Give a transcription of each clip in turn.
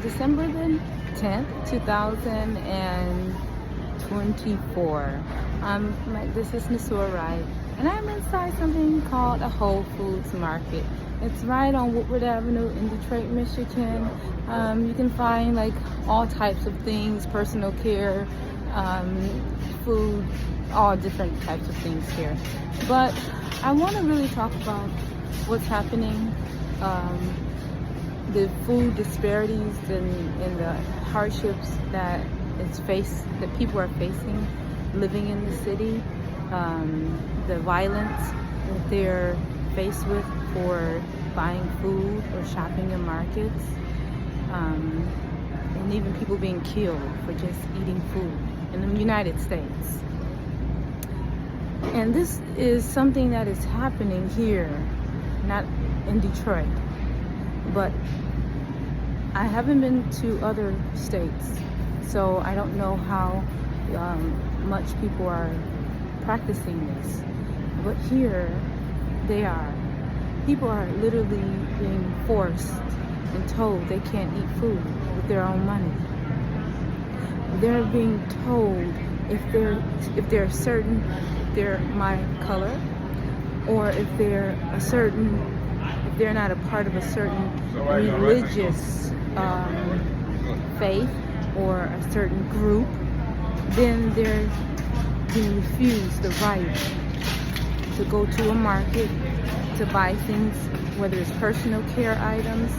December the 10th, 2024. This is Nasura Wright, and I'm inside something called a Whole Foods Market. It's right on Woodward Avenue in Detroit, Michigan. You can find like all types of things, personal care, food, all different types of things here. But I want to really talk about what's happening, the food disparities and the hardships that people are facing living in the city, the violence that they're faced with for buying food or shopping in markets, and even people being killed for just eating food in the United States. And this is something that is happening here, not in Detroit, but I haven't been to other states, so I don't know how much people are practicing this. But here, people are literally being forced and told they can't eat food with their own money. They're being told if they're my color, or if they're not a part of a certain religious faith or a certain group, then they're being refused the right to go to a market to buy things, whether it's personal care items,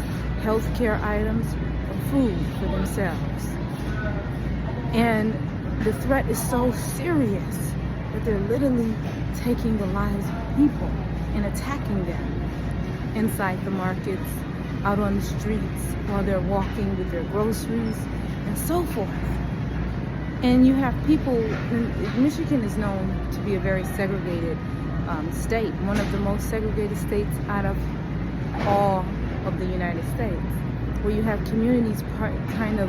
health care items, or food for themselves. And the threat is so serious that they're literally taking the lives of people and attacking them inside the markets, out on the streets, while they're walking with their groceries, and so forth. And you have people, Michigan is known to be a very segregated state, one of the most segregated states out of all of the United States, where you have communities kind of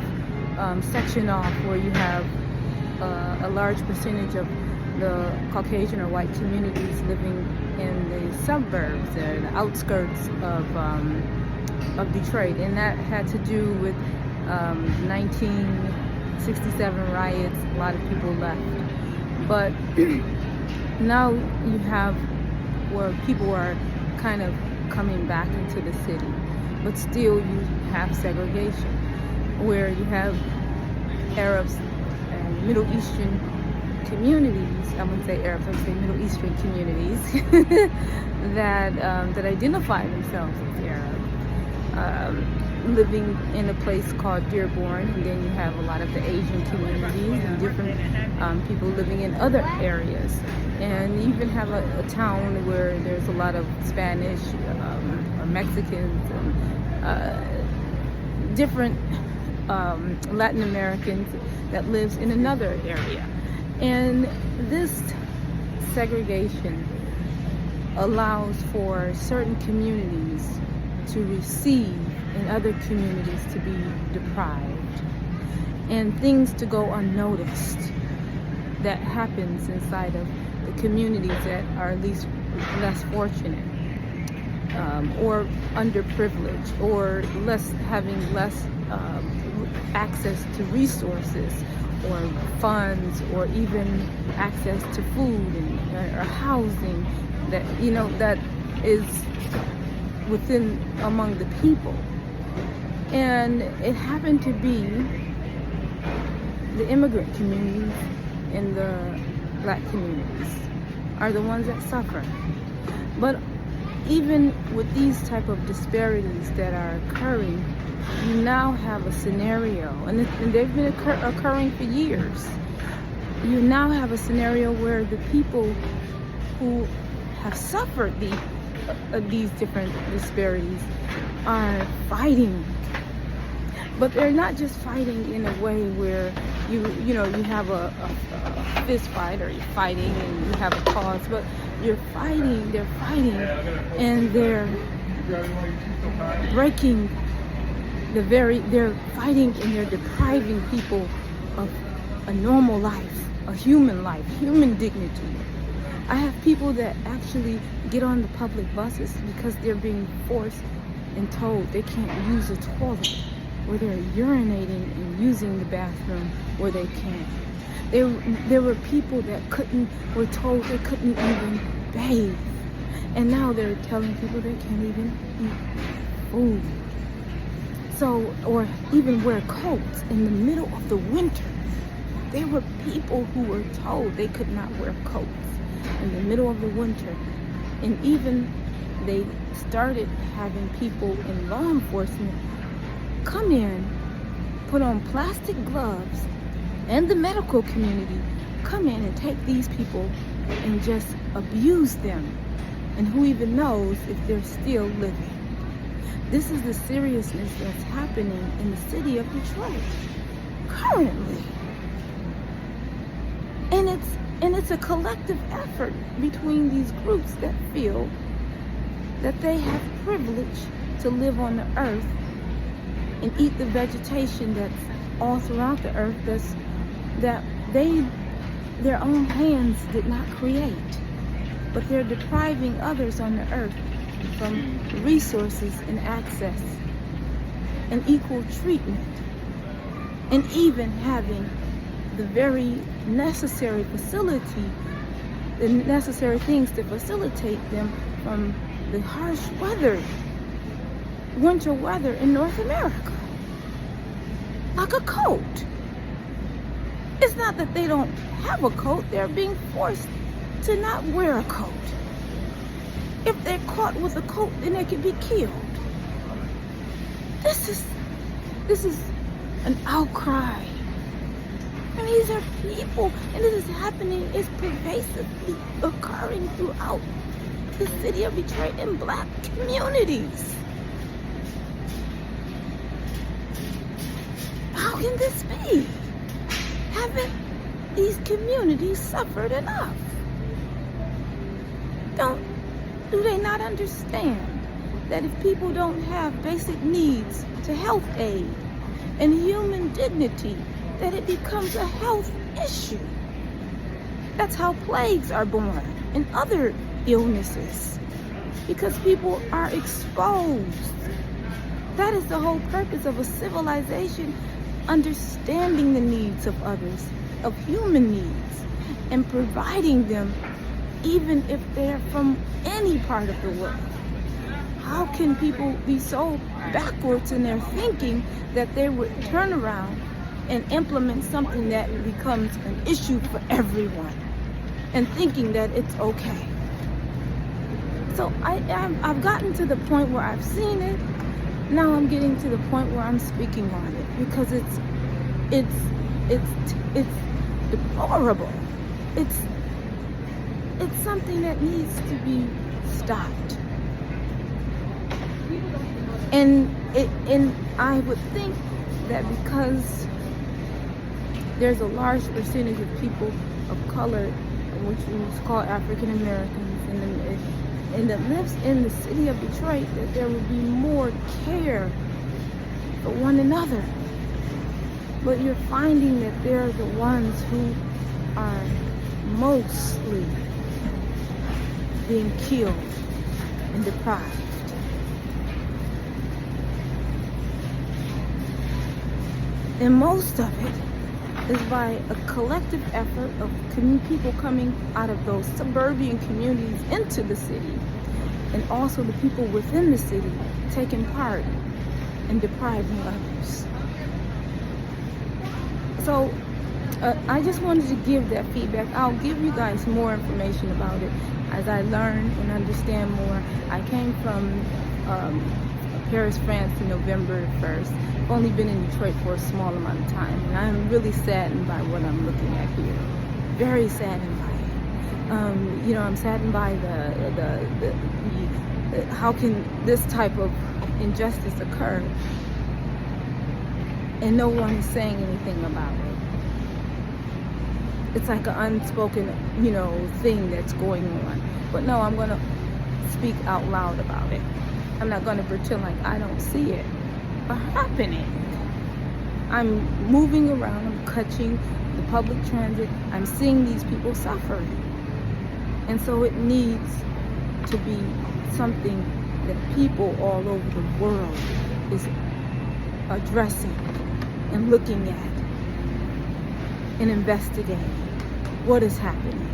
sectioned off, where you have a large percentage of the Caucasian or white communities living in the suburbs and the outskirts of Detroit, and that had to do with 1967 riots. A lot of people left, but now you have where people are kind of coming back into the city, but still you have segregation, where you have Arabs and Middle Eastern communities, I wouldn't say Arabs, I would say Middle Eastern communities that identify themselves as Arab, living in a place called Dearborn, and then you have a lot of the Asian communities and different people living in other areas. And you even have a town where there's a lot of Spanish or Mexicans and different Latin Americans that lives in another area. And this segregation allows for certain communities to receive and other communities to be deprived, and things to go unnoticed that happens inside of the communities that are at least less fortunate, or underprivileged, or having less access to resources or funds, or even access to food or housing that is among the people. And it happened to be the immigrant communities and the black communities are the ones that suffer. But even with these type of disparities that are occurring, you now have a scenario, and they've been occurring for years. You now have a scenario where the people who have suffered these different disparities are fighting. But they're not just fighting in a way where you have a fist fight, or you're fighting and you have a cause, but they're fighting, and they're breaking they're fighting and they're depriving people of a normal life, a human life, human dignity. I have people that actually get on the public buses because they're being forced and told they can't use a toilet where they're urinating and using the bathroom where they can. There were people that were told they couldn't even bathe. And now they're telling people they can't even eat food. So, or even wear coats in the middle of the winter. There were people who were told they could not wear coats in the middle of the winter. And even they started having people in law enforcement come in, put on plastic gloves, and the medical community come in and take these people and just abuse them. And who even knows if they're still living. This is the seriousness that's happening in the city of Detroit currently. And it's a collective effort between these groups that feel that they have privilege to live on the earth and eat the vegetation that's all throughout the earth that their own hands did not create. But they're depriving others on the earth from resources and access and equal treatment, and even having the very necessary the necessary things to facilitate them from the harsh weather, winter weather in North America. Like a coat. It's not that they don't have a coat, they're being forced to not wear a coat. If they're caught with a coat, then they can be killed. This is an outcry. And these are people, and this is happening, it's pervasively occurring throughout the city of Detroit in Black communities. How can this be? Haven't these communities suffered enough? Do they not understand that if people don't have basic needs to health aid and human dignity, that it becomes a health issue? That's how plagues are born and other illnesses, because people are exposed. That is the whole purpose of a civilization, understanding the needs of others, of human needs, and providing them even if they're from any part of the world. How can people be so backwards in their thinking that they would turn around and implement something that becomes an issue for everyone and thinking that it's okay? So I've gotten to the point where I've seen it. Now I'm getting to the point where I'm speaking on it, because it's deplorable. It's something that needs to be stopped. And I would think that because there's a large percentage of people of color, which is called African Americans, and that lives in the city of Detroit, that there would be more care for one another. But you're finding that they're the ones who are mostly being killed and deprived. And most of it is by a collective effort of people coming out of those suburban communities into the city, and also the people within the city taking part in depriving others. So I just wanted to give that feedback. I'll give you guys more information about it as I learn and understand more. I came from Paris, France in November 1st. I've only been in Detroit for a small amount of time, and I'm really saddened by what I'm looking at here. Very saddened by it. I'm saddened by the how can this type of injustice occur and no one is saying anything about it. It's like an unspoken, thing that's going on. But no, I'm going to speak out loud about it. I'm not going to pretend like I don't see it happening. I'm moving around, I'm catching the public transit, I'm seeing these people suffer. And so it needs to be something that people all over the world is addressing and looking at and investigating what is happening.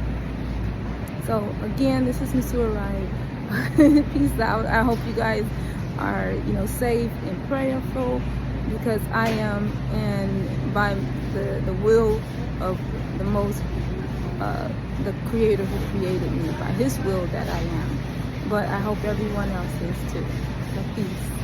So again, this is Miss OUTCRY. Peace out. I hope you guys are, safe and prayerful, because I am, and by the will of the most, the Creator who created me, by His will that I am. But I hope everyone else is too. So peace.